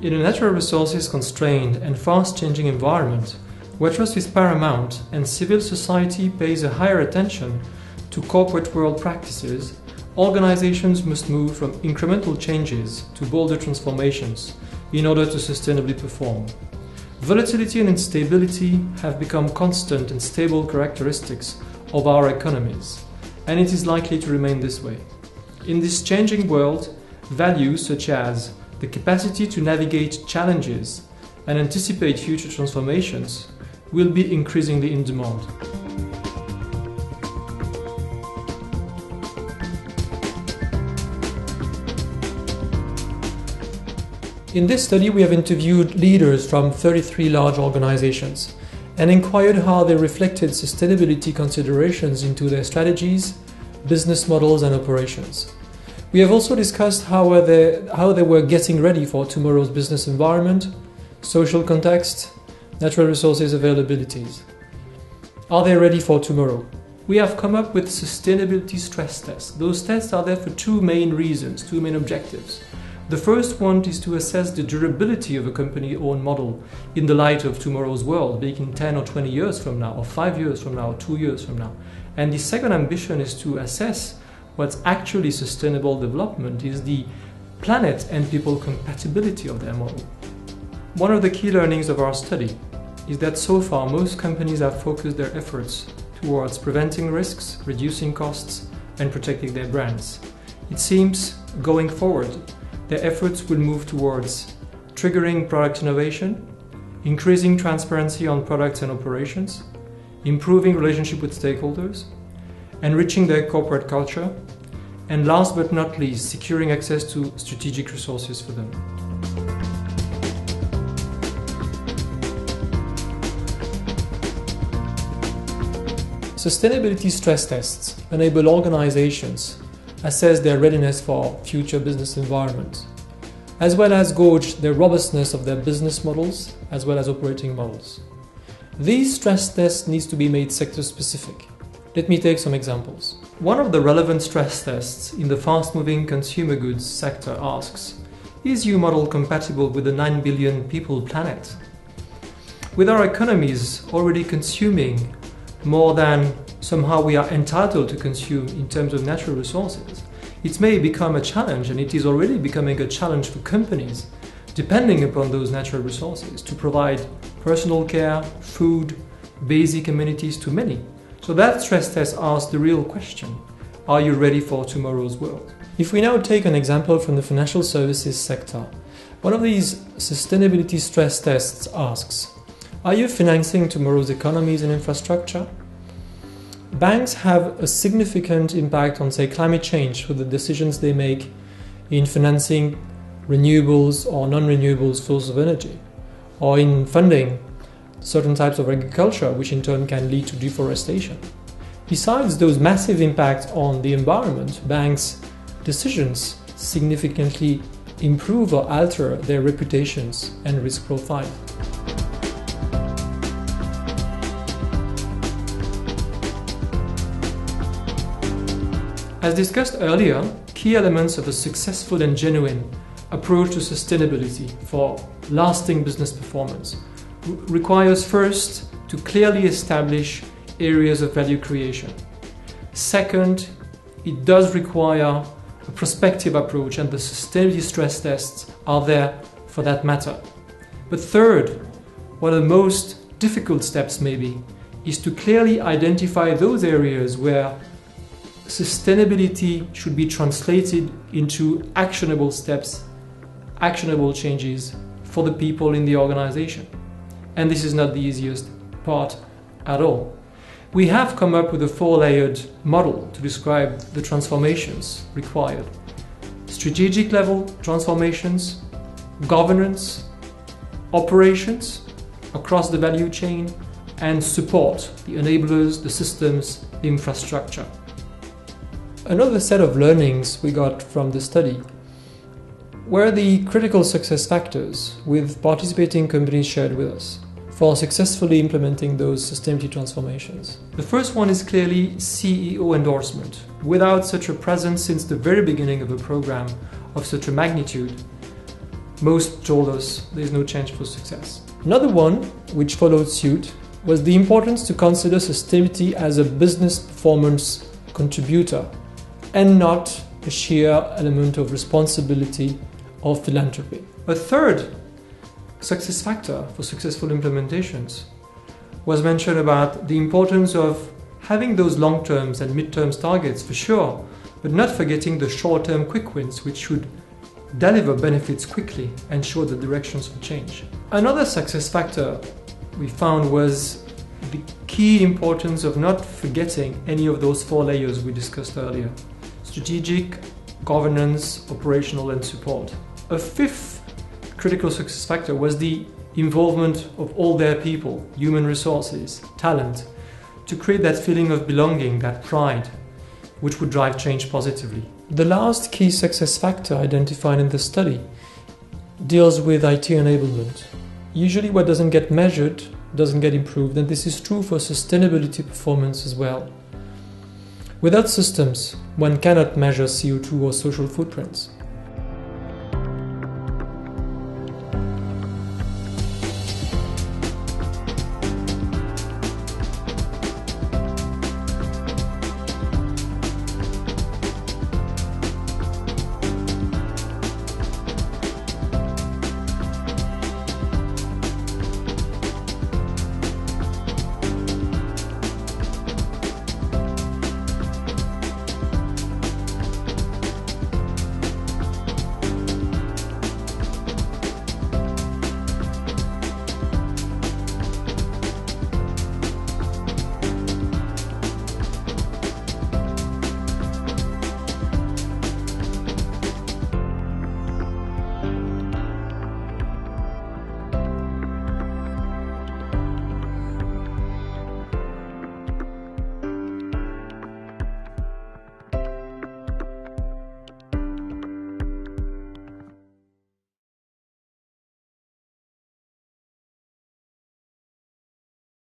In a natural resources constrained and fast-changing environment, where trust is paramount and civil society pays a higher attention to corporate world practices, organizations must move from incremental changes to bolder transformations in order to sustainably perform. Volatility and instability have become constant and stable characteristics of our economies, and it is likely to remain this way. In this changing world, values such as the capacity to navigate challenges and anticipate future transformations will be increasingly in demand. In this study, we have interviewed leaders from 33 large organizations and inquired how they reflected sustainability considerations into their strategies, business models, and operations. We have also discussed how they were getting ready for tomorrow's business environment, social context, natural resources availabilities. Are they ready for tomorrow? We have come up with sustainability stress tests. Those tests are there for two main reasons, two main objectives. The first one is to assess the durability of a company-owned model in the light of tomorrow's world, be it in 10 or 20 years from now, or 5 years from now, or 2 years from now. And the second ambition is to assess what's actually sustainable development is the planet and people compatibility of their model. One of the key learnings of our study is that so far most companies have focused their efforts towards preventing risks, reducing costs, and protecting their brands. It seems, going forward, their efforts will move towards triggering product innovation, increasing transparency on products and operations, improving relationship with stakeholders, enriching their corporate culture, and last but not least, securing access to strategic resources for them. Sustainability stress tests enable organizations assess their readiness for future business environments, as well as gauge the robustness of their business models as well as operating models. These stress tests need to be made sector-specific. Let me take some examples. One of the relevant stress tests in the fast-moving consumer goods sector asks, is your model compatible with the 9 billion people planet? With our economies already consuming more than somehow we are entitled to consume in terms of natural resources, it may become a challenge, and it is already becoming a challenge for companies, depending upon those natural resources, to provide personal care, food, basic amenities to many. So that stress test asks the real question, are you ready for tomorrow's world? If we now take an example from the financial services sector, one of these sustainability stress tests asks, are you financing tomorrow's economies and infrastructure? Banks have a significant impact on, say, climate change through the decisions they make in financing renewables or non-renewables sources of energy, or in funding certain types of agriculture, which in turn can lead to deforestation. Besides those massive impacts on the environment, banks' decisions significantly improve or alter their reputations and risk profile. As discussed earlier, key elements of a successful and genuine approach to sustainability for lasting business performance requires first to clearly establish areas of value creation. Second, it does require a prospective approach, and the sustainability stress tests are there for that matter. But third, one of the most difficult steps maybe is to clearly identify those areas where sustainability should be translated into actionable steps, actionable changes for the people in the organization. And this is not the easiest part at all. We have come up with a 4-layered model to describe the transformations required. Strategic level transformations, governance, operations across the value chain, and support, the enablers, the systems, the infrastructure. Another set of learnings we got from the study were the critical success factors with participating companies shared with us for successfully implementing those sustainability transformations. The first one is clearly CEO endorsement. Without such a presence since the very beginning of a program of such a magnitude, most told us there is no change for success. Another one, which followed suit, was the importance to consider sustainability as a business performance contributor and not a sheer element of responsibility or philanthropy. A third success factor for successful implementations was mentioned about the importance of having those long-term and mid-term targets for sure, but not forgetting the short-term quick wins which should deliver benefits quickly and show the directions for change. Another success factor we found was the key importance of not forgetting any of those 4 layers we discussed earlier: strategic, governance, operational, and support. A fifth critical success factor was the involvement of all their people, human resources, talent, to create that feeling of belonging, that pride, which would drive change positively. The last key success factor identified in the study deals with IT enablement. Usually what doesn't get measured doesn't get improved, and this is true for sustainability performance as well. Without systems, one cannot measure CO2 or social footprints.